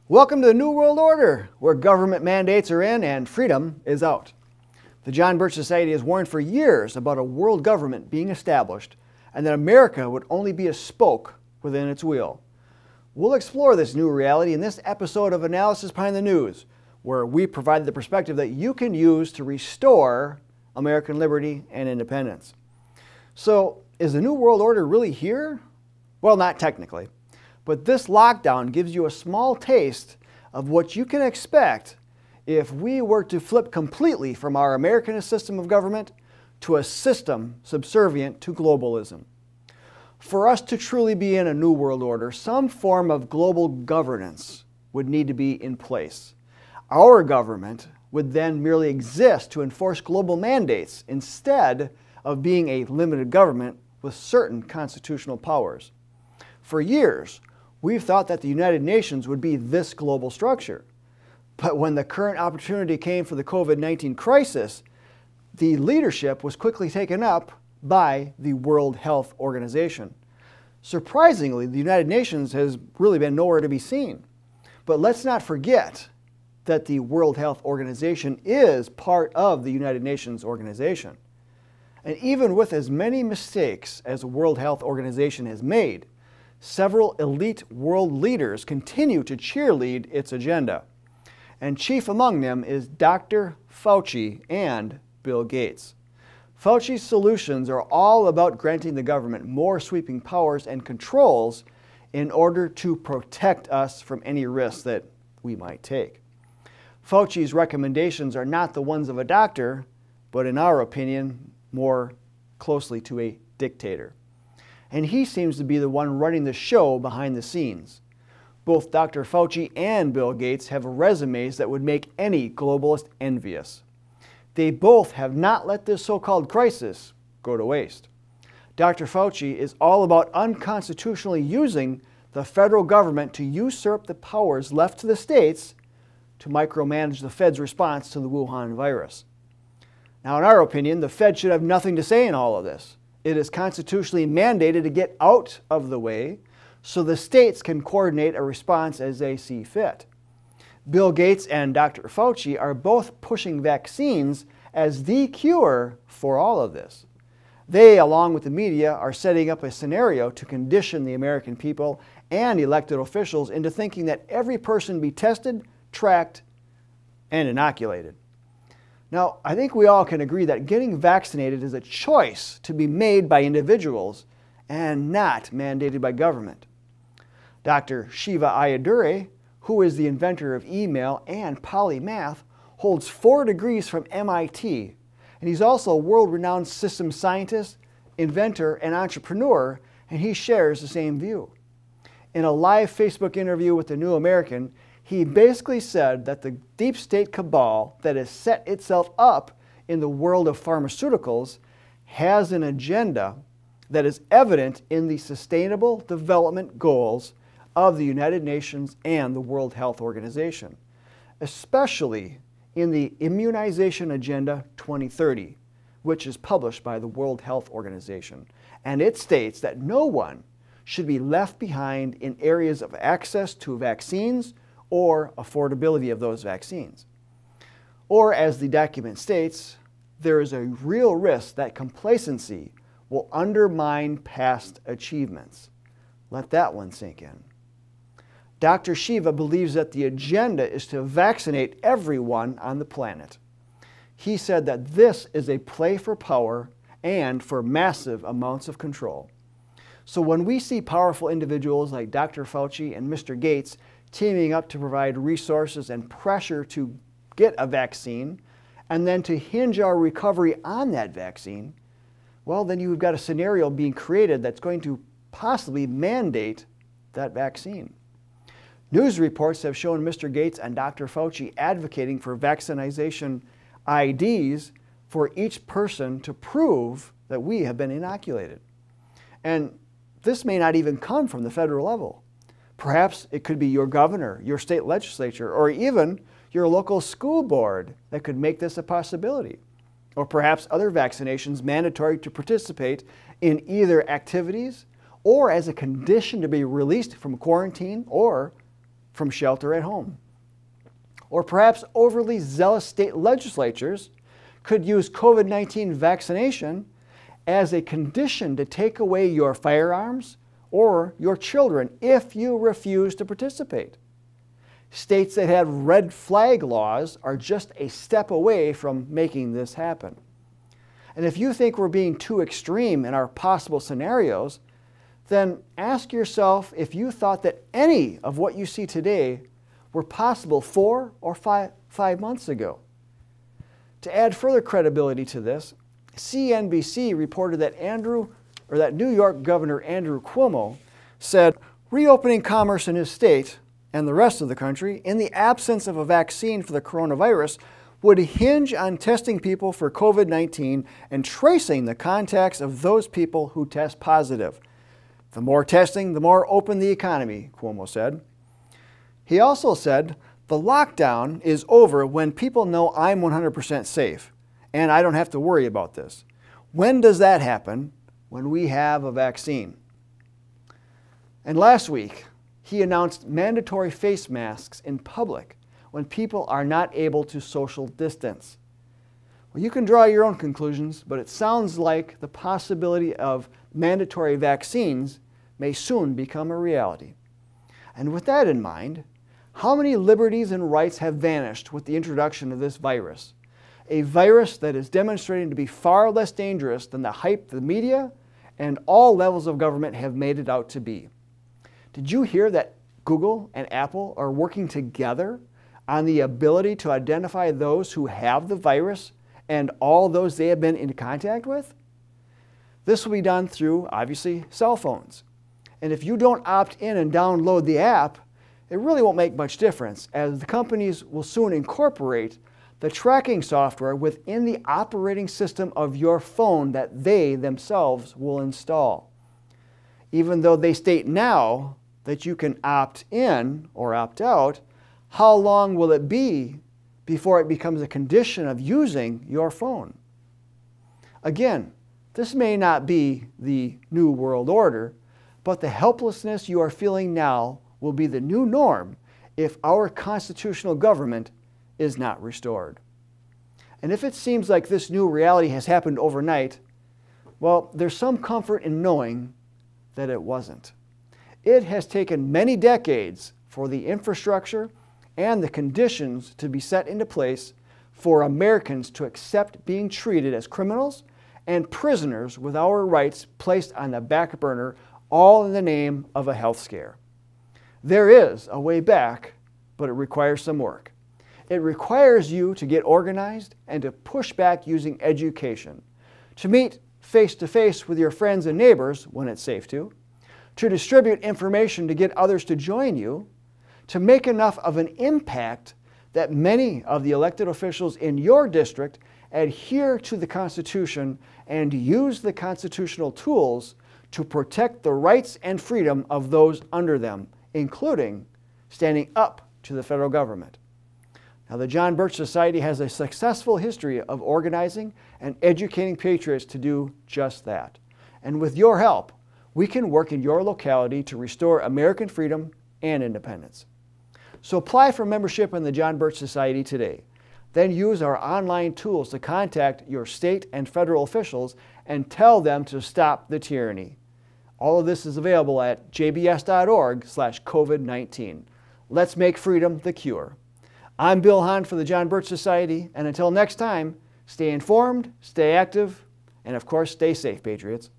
Welcome to the New World Order, where government mandates are in and freedom is out. The John Birch Society has warned for years about a world government being established and that America would only be a spoke within its wheel. We'll explore this new reality in this episode of Analysis Behind the News, where we provide the perspective that you can use to restore American liberty and independence. So, is the New World Order really here? Well, not technically. But this lockdown gives you a small taste of what you can expect if we were to flip completely from our Americanist system of government to a system subservient to globalism. For us to truly be in a new world order, some form of global governance would need to be in place. Our government would then merely exist to enforce global mandates instead of being a limited government with certain constitutional powers. For years, we've thought that the United Nations would be this global structure. But when the current opportunity came for the COVID-19 crisis, the leadership was quickly taken up by the World Health Organization. Surprisingly, the United Nations has really been nowhere to be seen. But let's not forget that the World Health Organization is part of the United Nations organization. And even with as many mistakes as the World Health Organization has made, several elite world leaders continue to cheerlead its agenda. And chief among them is Dr. Fauci and Bill Gates. Fauci's solutions are all about granting the government more sweeping powers and controls in order to protect us from any risks that we might take. Fauci's recommendations are not the ones of a doctor, but in our opinion, more closely to a dictator. And he seems to be the one running the show behind the scenes. Both Dr. Fauci and Bill Gates have resumes that would make any globalist envious. They both have not let this so-called crisis go to waste. Dr. Fauci is all about unconstitutionally using the federal government to usurp the powers left to the states to micromanage the Fed's response to the Wuhan virus. Now, in our opinion, the Fed should have nothing to say in all of this. It is constitutionally mandated to get out of the way so the states can coordinate a response as they see fit. Bill Gates and Dr. Fauci are both pushing vaccines as the cure for all of this. They, along with the media, are setting up a scenario to condition the American people and elected officials into thinking that every person be tested, tracked, and inoculated. Now, I think we all can agree that getting vaccinated is a choice to be made by individuals and not mandated by government. Dr. Shiva Ayaduri, who is the inventor of email and polymath, holds 4 degrees from MIT, and he's also a world-renowned systems scientist, inventor, and entrepreneur, and he shares the same view. In a live Facebook interview with the New American, he basically said that the deep state cabal that has set itself up in the world of pharmaceuticals has an agenda that is evident in the Sustainable Development Goals of the United Nations and the World Health Organization, especially in the Immunization Agenda 2030, which is published by the World Health Organization. And it states that no one should be left behind in areas of access to vaccines or affordability of those vaccines. Or, as the document states, there is a real risk that complacency will undermine past achievements. Let that one sink in. Dr. Shiva believes that the agenda is to vaccinate everyone on the planet. He said that this is a play for power and for massive amounts of control. So when we see powerful individuals like Dr. Fauci and Mr. Gates teaming up to provide resources and pressure to get a vaccine, and then to hinge our recovery on that vaccine, well, then you've got a scenario being created that's going to possibly mandate that vaccine. News reports have shown Mr. Gates and Dr. Fauci advocating for vaccination IDs for each person to prove that we have been inoculated. And this may not even come from the federal level. Perhaps it could be your governor, your state legislature, or even your local school board that could make this a possibility. Or perhaps other vaccinations mandatory to participate in either activities or as a condition to be released from quarantine or from shelter at home. Or perhaps overly zealous state legislatures could use COVID-19 vaccination as a condition to take away your firearms or your children if you refuse to participate. States that have red flag laws are just a step away from making this happen. And if you think we're being too extreme in our possible scenarios, then ask yourself if you thought that any of what you see today were possible 4 or 5 months ago. To add further credibility to this, CNBC reported that New York Governor Andrew Cuomo said reopening commerce in his state and the rest of the country in the absence of a vaccine for the coronavirus would hinge on testing people for COVID-19 and tracing the contacts of those people who test positive. The more testing, the more open the economy, Cuomo said. He also said, the lockdown is over when people know I'm 100% safe and I don't have to worry about this. When does that happen? When we have a vaccine. And last week, he announced mandatory face masks in public when people are not able to social distance. Well, you can draw your own conclusions, but it sounds like the possibility of mandatory vaccines may soon become a reality. And with that in mind, how many liberties and rights have vanished with the introduction of this virus? A virus that is demonstrating to be far less dangerous than the hype the media and all levels of government have made it out to be. Did you hear that Google and Apple are working together on the ability to identify those who have the virus and all those they have been in contact with? This will be done through, obviously, cell phones. And if you don't opt in and download the app, it really won't make much difference, as the companies will soon incorporate the tracking software within the operating system of your phone that they themselves will install. Even though they state now that you can opt in or opt out, how long will it be before it becomes a condition of using your phone? Again, this may not be the new world order, but the helplessness you are feeling now will be the new norm if our constitutional government is not restored. And if it seems like this new reality has happened overnight, well, there's some comfort in knowing that it wasn't. It has taken many decades for the infrastructure and the conditions to be set into place for Americans to accept being treated as criminals and prisoners with our rights placed on the back burner, all in the name of a health scare. There is a way back, but it requires some work. It requires you to get organized and to push back using education, to meet face-to-face with your friends and neighbors when it's safe to distribute information to get others to join you, to make enough of an impact that many of the elected officials in your district adhere to the Constitution and use the constitutional tools to protect the rights and freedom of those under them, including standing up to the federal government. Now, the John Birch Society has a successful history of organizing and educating patriots to do just that. And with your help, we can work in your locality to restore American freedom and independence. So apply for membership in the John Birch Society today. Then use our online tools to contact your state and federal officials and tell them to stop the tyranny. All of this is available at jbs.org/COVID-19. Let's make freedom the cure. I'm Bill Hahn for the John Birch Society, and until next time, stay informed, stay active, and of course, stay safe, Patriots.